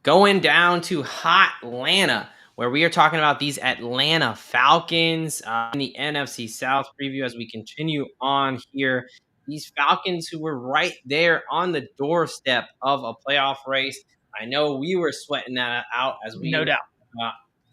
Going down to hot Atlanta, where we are talking about these Atlanta Falcons in the NFC South preview as we continue on here. These Falcons who were right there on the doorstep of a playoff race. I know we were sweating that out as we No were doubt.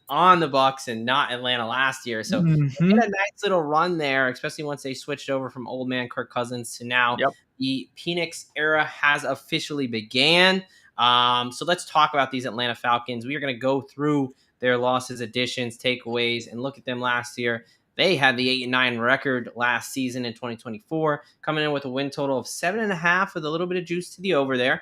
on the Bucks and not Atlanta last year. So they Mhm. had a nice little run there, especially once they switched over from old man Kirk Cousins to now Yep. the Penix era has officially began. So let's talk about these Atlanta Falcons. We are going to go through their losses, additions, takeaways, and look at them last year. They had the 8-9 record last season in 2024, coming in with a win total of 7.5 with a little bit of juice to the over there.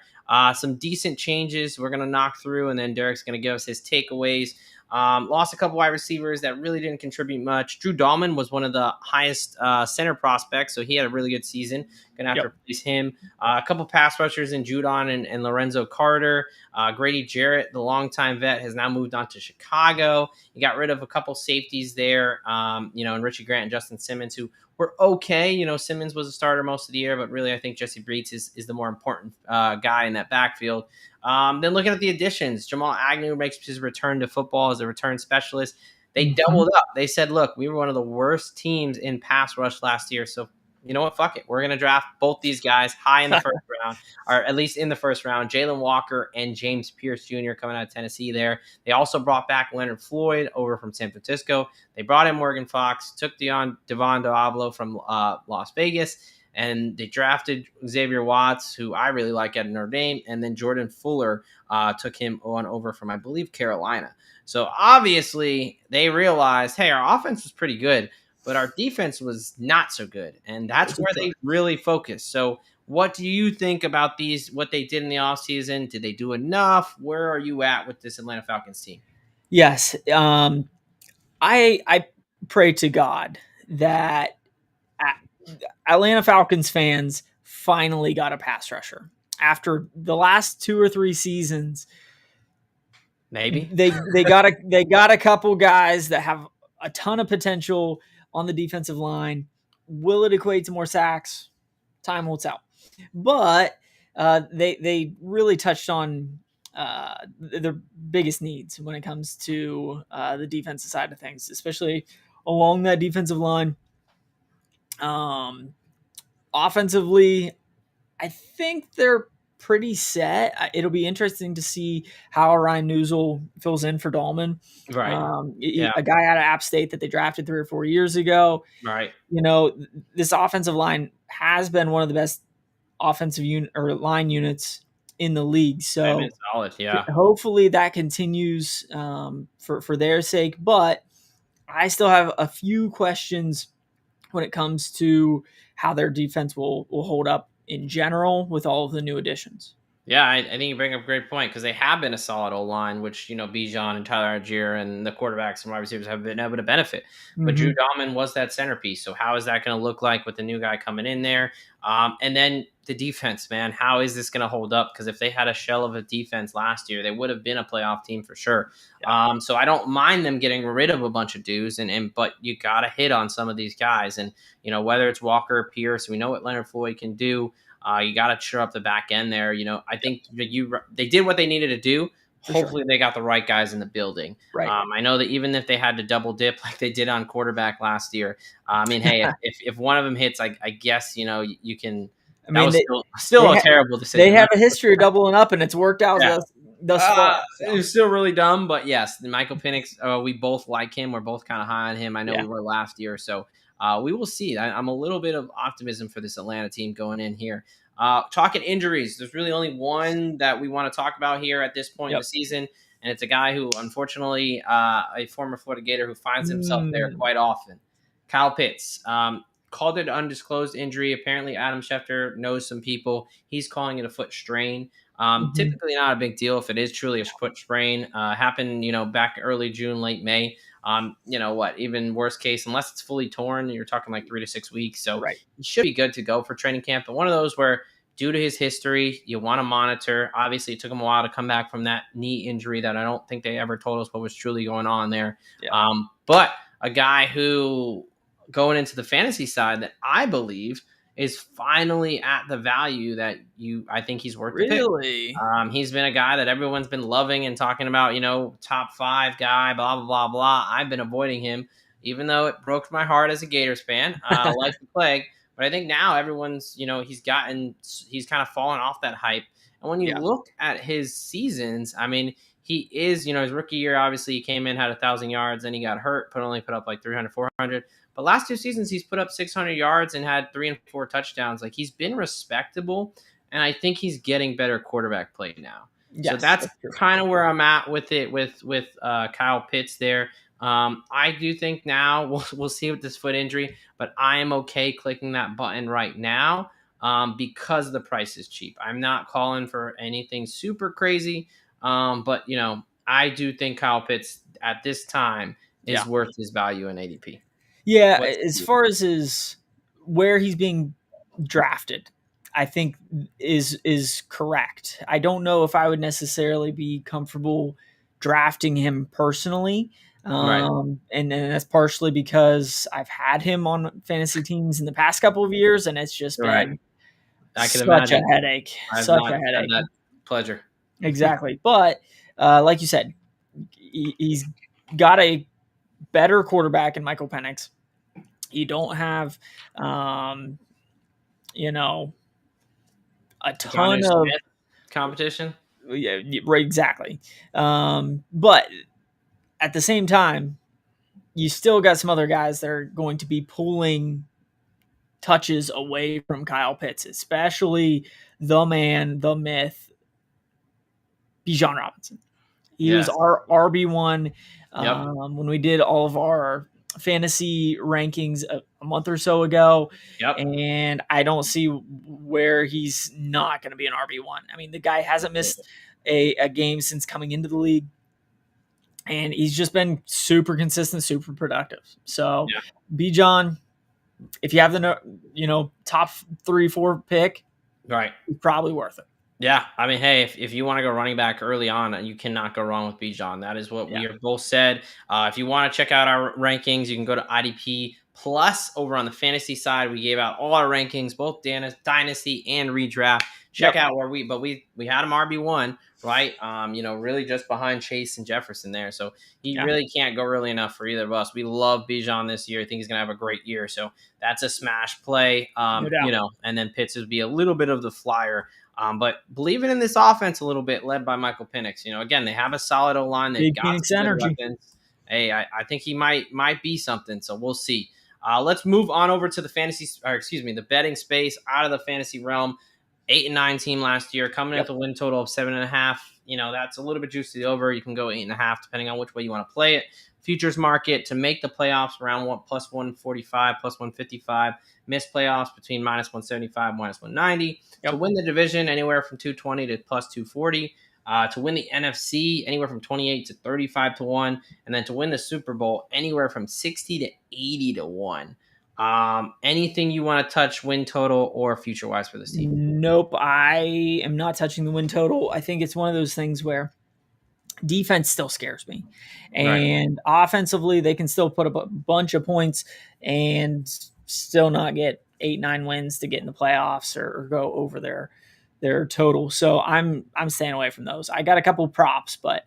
Some decent changes we're going to knock through, and then Derek's going to give us his takeaways. Lost a couple wide receivers that really didn't contribute much. Drew Dahlman was one of the highest center prospects, so he had a really good season. Gonna have to replace him. A couple pass rushers in Judon and Lorenzo Carter. Grady Jarrett, the longtime vet, has now moved on to Chicago. He got rid of a couple safeties there, and Richie Grant and Justin Simmons, who were okay. Simmons was a starter most of the year, but really I think Jessie Bates is the more important guy in that backfield. Then looking at the additions, Jamal Agnew makes his return to football as a return specialist. They doubled up. They said, look, we were one of the worst teams in pass rush last year. So you know what? Fuck it. We're going to draft both these guys high in the first round, or at least in the first round. Jalen Walker and James Pierce Jr. coming out of Tennessee there. They also brought back Leonard Floyd over from San Francisco. They brought in Morgan Fox, took Devon Diablo from Las Vegas, and they drafted Xavier Watts, who I really like at Notre Dame, and then Jordan Fuller took him on over from, I believe, Carolina. So obviously they realized, hey, our offense was pretty good, but our defense was not so good, and that's where they really focused. So what do you think about what they did in the offseason? Did they do enough? Where are you at with this Atlanta Falcons team? Yes. I pray to God that Atlanta Falcons fans finally got a pass rusher after the last 2 or 3 seasons. Maybe they got a couple guys that have a ton of potential on the defensive line. Will it equate to more sacks? Time will tell. But they really touched on their biggest needs when it comes to the defensive side of things, especially along that defensive line. Offensively, I think they're pretty set. It'll be interesting to see how Ryan Newsel fills in for Dahlman. right. A guy out of App State that they drafted 3 or 4 years ago. Right. This offensive line has been one of the best offensive line units in the league. So solid, yeah. Hopefully that continues for their sake. But I still have a few questions when it comes to how their defense will hold up in general with all of the new additions. Yeah, I think you bring up a great point because they have been a solid O-line, which, Bijan and Tyler Algier and the quarterbacks and wide receivers have been able to benefit. But Drew Dahlman was that centerpiece. So how is that going to look like with the new guy coming in there? And then the defense, man, how is this going to hold up? Because if they had a shell of a defense last year, they would have been a playoff team for sure. Yeah. So I don't mind them getting rid of a bunch of dudes, but you got to hit on some of these guys. And, whether it's Walker or Pierce, we know what Leonard Floyd can do. You got to cheer up the back end there. I think they did what they needed to do. Hopefully they got the right guys in the building. Right. I know that even if they had to double dip like they did on quarterback last year, hey, if one of them hits, I guess, you can. I mean, that was still a terrible decision. They have a history of doubling up, and it's worked out thus far. So. It was still really dumb, but yes, Michael Penix, we both like him. We're both kind of high on him. I know we were last year, so we will see. I'm a little bit of optimism for this Atlanta team going in here. Talking injuries, there's really only one that we want to talk about here at this point in the season, and it's a guy who, unfortunately, a former Florida Gator who finds himself there quite often. Kyle Pitts called it an undisclosed injury. Apparently, Adam Schefter knows some people. He's calling it a foot strain. Typically not a big deal if it is truly a foot sprain. Happened, back early June, late May. Even worst case, unless it's fully torn, you're talking like 3 to 6 weeks. So he should be good to go for training camp. But one of those where, due to his history, you want to monitor. Obviously, it took him a while to come back from that knee injury that I don't think they ever told us what was truly going on there. But a guy who, going into the fantasy side, that I believe is finally at the value that I think he's worth the pick. Really? He's been a guy that everyone's been loving and talking about, top 5 guy, blah, blah, blah, blah. I've been avoiding him, even though it broke my heart as a Gators fan, like the plague. But I think now everyone's, he's kind of fallen off that hype. And when you Yeah. look at his seasons, I mean, he is, his rookie year, obviously he came in, had 1,000 yards, then he got hurt, only put up like 300, 400. But last 2 seasons, he's put up 600 yards and had 3 and 4 touchdowns. Like, he's been respectable. And I think he's getting better quarterback play now. Yes, so that's kind of where I'm at with it with Kyle Pitts there. I do think now we'll see with this foot injury, but I am okay clicking that button right now because the price is cheap. I'm not calling for anything super crazy, but I do think Kyle Pitts at this time is worth his value in ADP. Yeah, as far as where he's being drafted, I think is correct. I don't know if I would necessarily be comfortable drafting him personally. Right. And that's partially because I've had him on fantasy teams in the past couple of years, and it's just been such a headache. Such a headache. That pleasure. Exactly. But like you said, he's got a better quarterback in Michael Penix. You don't have, a ton of competition. Yeah, right, exactly. But at the same time, you still got some other guys that are going to be pulling touches away from Kyle Pitts, especially the man, the myth, Bijan Robinson. He was our RB1 when we did all of our fantasy rankings a month or so ago. And I don't see where he's not going to be an RB1. I mean, the guy hasn't missed a game since coming into the league, and he's just been super consistent, super productive. So Bijan, if you have the top 3-4 pick, right, probably worth it. Yeah, I mean, hey, if you want to go running back early on, you cannot go wrong with Bijan. That is what we have both said. If you want to check out our rankings, you can go to IDP Plus over on the fantasy side. We gave out all our rankings, both dynasty and redraft. Check out where we had him RB1, right? Really just behind Chase and Jefferson there. So he really can't go early enough for either of us. We love Bijan this year. I think he's gonna have a great year. So that's a smash play. And then Pitts would be a little bit of the flyer. But believing in this offense a little bit, led by Michael Penix. Again, they have a solid O-line. They've got Penix energy. Weapons. Hey, I think he might be something. So we'll see. Let's move on over to the betting space, out of the fantasy realm. 8-9 team last year, coming in with a win total of 7.5. That's a little bit juicy over. You can go 8.5 depending on which way you want to play it. Futures market to make the playoffs around plus 145, plus 155. Miss playoffs between minus 175, minus 190. To win the division, anywhere from 220 to plus 240. To win the NFC, anywhere from 28 to 35 to 1. And then to win the Super Bowl, anywhere from 60 to 80 to 1. Anything you want to touch win total or future wise for this team? Nope. I am not touching the win total. I think it's one of those things where defense still scares me, and offensively they can still put up a bunch of points and still not get 8-9 wins to get in the playoffs or go over their total. So I'm staying away from those. I got a couple props, but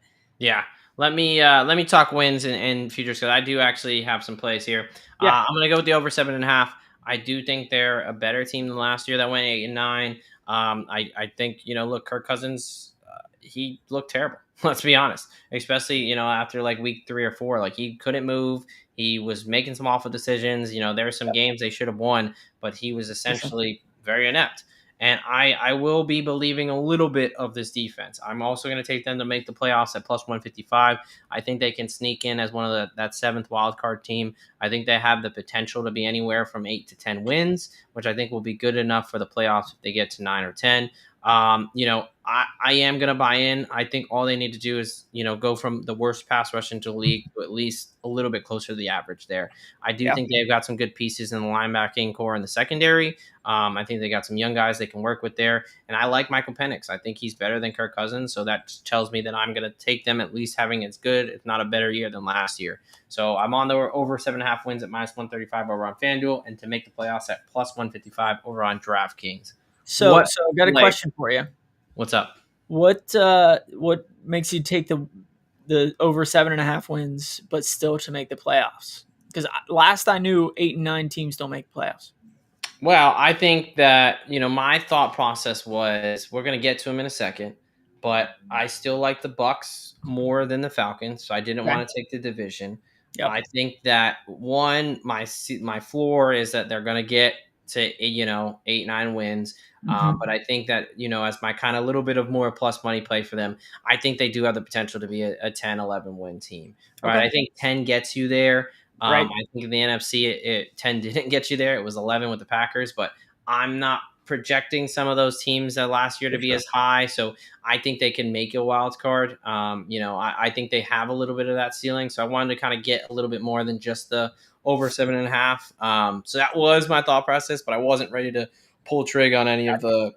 let me talk wins and futures, because I do actually have some plays here. I'm going to go with the over 7.5. I do think they're a better team than last year that went 8-9. I think, look, Kirk Cousins, he looked terrible. Let's be honest, especially, after like week 3 or 4, like he couldn't move. He was making some awful decisions. There were some games they should have won, but he was essentially very inept. And I will be believing a little bit of this defense. I'm also going to take them to make the playoffs at plus 155. I think they can sneak in as one of that 7th wildcard team. I think they have the potential to be anywhere from 8 to 10 wins, which I think will be good enough for the playoffs if they get to 9 or 10. I am going to buy in. I think all they need to do is, go from the worst pass rush into the league to at least a little bit closer to the average there. I do Yeah. think they've got some good pieces in the linebacking core and the secondary. I think they got some young guys they can work with there. And I like Michael Penix. I think he's better than Kirk Cousins. So that tells me that I'm going to take them at least having as good, if not a better year than last year. So I'm on the over 7.5 wins at -135 over on FanDuel, and to make the playoffs at +155 over on DraftKings. So What I've got a play? question for you. What's up? What makes you take the over 7.5 wins, but still to make the playoffs? Because last I knew, 8 and 9 teams don't make playoffs. Well, I think that, my thought process was, we're going to get to them in a second, but I still like the Bucks more than the Falcons, so I didn't Okay. want to take the division. Yep. I think that my floor is that they're going to get to 8-9 wins. But I think that, as my kind of little bit of more plus money play for them, I think they do have the potential to be a 10-11 win team. Right? Okay. I think 10 gets you there. Right. I think in the NFC, 10 didn't get you there. It was 11 with the Packers, but I'm not projecting some of those teams last year to be as high. So I think they can make a wild card. I think they have a little bit of that ceiling. So I wanted to kind of get a little bit more than just the over 7.5. So that was my thought process, but I wasn't ready to pull trigger on any of the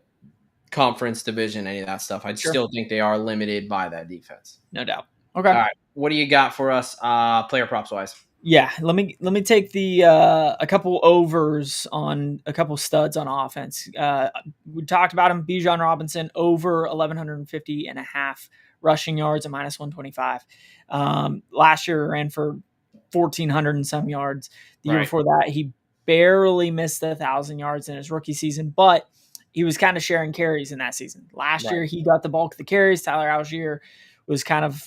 conference division, any of that stuff. I still think they are limited by that defense. No doubt. Okay. All right. What do you got for us player props wise? Yeah, let me take the a couple overs on a couple studs on offense. We talked about him, Bijan Robinson, over 1,150.5 rushing yards at -125. Last year ran for 1,400 and some yards. The year before that, he barely missed 1,000 yards in his rookie season, but he was kind of sharing carries in that season. Last year, he got the bulk of the carries. Tyler Algier was kind of,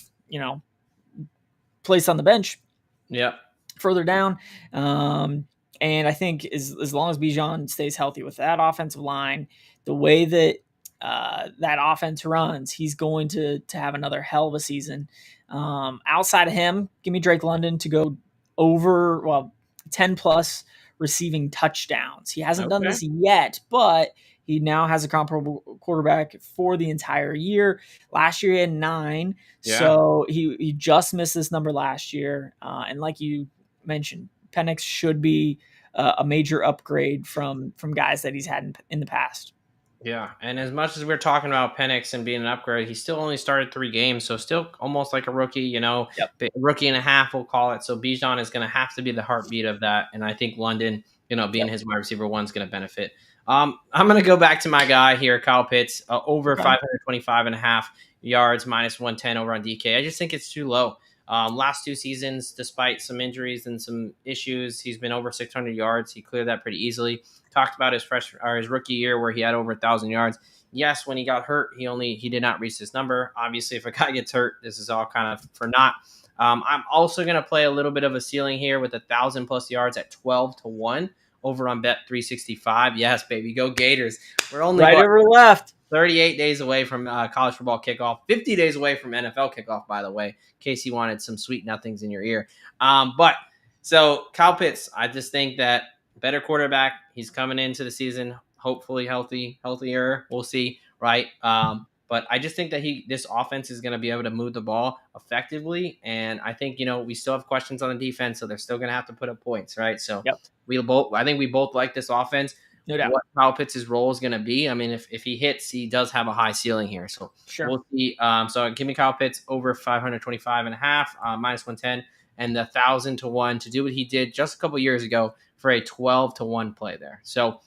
placed on the bench. Yep. Further down. And I think as long as Bijan stays healthy with that offensive line, the way that that offense runs, he's going to have another hell of a season. Outside of him, give me Drake London to go over 10 plus receiving touchdowns. He hasn't done this yet, but he now has a comparable quarterback for the entire year. Last year he had 9, so he just missed this number last year. And like you mentioned, Penix should be a major upgrade from guys that he's had in the past. Yeah, and as much as we're talking about Penix and being an upgrade, he still only started 3 games, so still almost like a rookie, rookie and a half, we'll call it. So Bijan is going to have to be the heartbeat of that, and I think London, being his wide receiver 1 is going to benefit. I'm going to go back to my guy here, Kyle Pitts, over 525.5 yards, -110 over on DK. I just think it's too low. Last 2 seasons, despite some injuries and some issues, he's been over 600 yards. He cleared that pretty easily. Talked about his rookie year where he had over 1,000 yards. Yes, when he got hurt, he did not reach this number. Obviously, if a guy gets hurt, this is all kind of for naught. I'm also going to play a little bit of a ceiling here with 1,000 plus yards at 12-1 over on Bet 365. Yes, baby, go Gators. We're only over left. 38 days away from college football kickoff, 50 days away from NFL kickoff, by the way, in case you wanted some sweet nothings in your ear. So Kyle Pitts, I just think that better quarterback. He's coming into the season, hopefully healthier. We'll see, right? But I just think that this offense is going to be able to move the ball effectively. And I think, we still have questions on the defense, so they're still going to have to put up points, right? So I think we both like this offense. No doubt. What Kyle Pitts' role is going to be. I mean, if he hits, he does have a high ceiling here. So we'll see. So give me Kyle Pitts over 525.5, -110, and the 1,000-1 to do what he did just a couple years ago for a 12-1 play there. So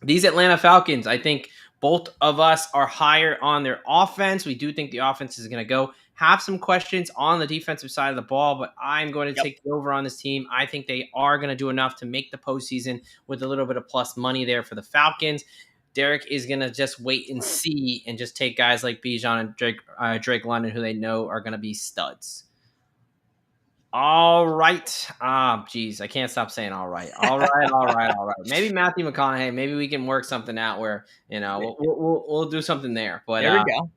these Atlanta Falcons, I think both of us are higher on their offense. We do think the offense is going to go. Have some questions on the defensive side of the ball, but I'm going to take the over on this team. I think they are going to do enough to make the postseason with a little bit of plus money there for the Falcons. Derek is going to just wait and see and just take guys like Bijan and Drake London, who they know are going to be studs. All right. Geez, I can't stop saying all right. All right. Maybe Matthew McConaughey. Maybe we can work something out where we'll do something there. But there we go.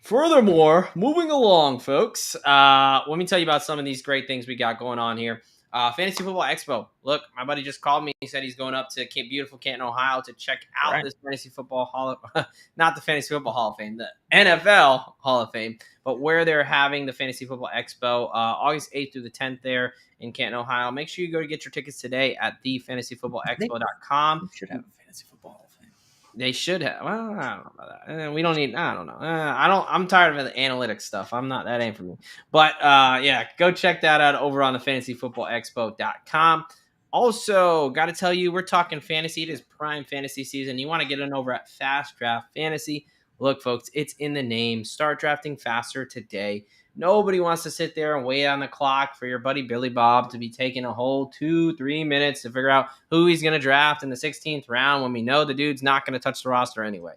Furthermore, moving along, folks. Let me tell you about some of these great things we got going on here. Fantasy Football Expo. Look, my buddy just called me. He said he's going up to beautiful Canton, Ohio to check out this Fantasy Football Hall of not the Fantasy Football Hall of Fame, the NFL Hall of Fame, but where they're having the Fantasy Football Expo August 8th through the 10th there in Canton, Ohio. Make sure you go to get your tickets today at thefantasyfootballexpo.com. You should have a Fantasy Football Hall of Fame. They should have. Well, I don't know about that. We don't need. I don't know. I'm tired of the analytics stuff. I'm not. That ain't for me. But yeah, go check that out over on the fantasyfootballexpo.com. Also, got to tell you, we're talking fantasy. It is prime fantasy season. You want to get in over at Fast Draft Fantasy. Look, folks, it's in the name. Start drafting faster today. Nobody wants to sit there and wait on the clock for your buddy Billy Bob to be taking a whole 2-3 minutes to figure out who he's going to draft in the 16th round when we know the dude's not going to touch the roster anyway.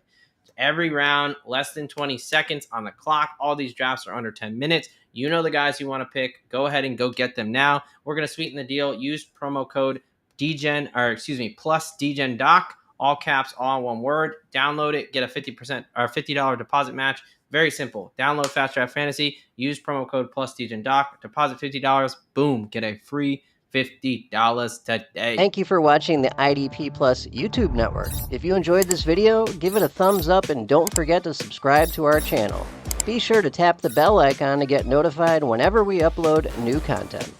Every round, less than 20 seconds on the clock. All these drafts are under 10 minutes. You know the guys you want to pick. Go ahead and go get them now. We're going to sweeten the deal. Use promo code plus DGenDoc. All caps, all one word. Download it. Get a 50% or $50 deposit match. Very simple. Download Fast Draft Fantasy. Use promo code plus DGenDoc. Deposit $50. Boom. Get a free $50 today. Thank you for watching the IDP Plus YouTube network. If you enjoyed this video, give it a thumbs up and don't forget to subscribe to our channel. Be sure to tap the bell icon to get notified whenever we upload new content.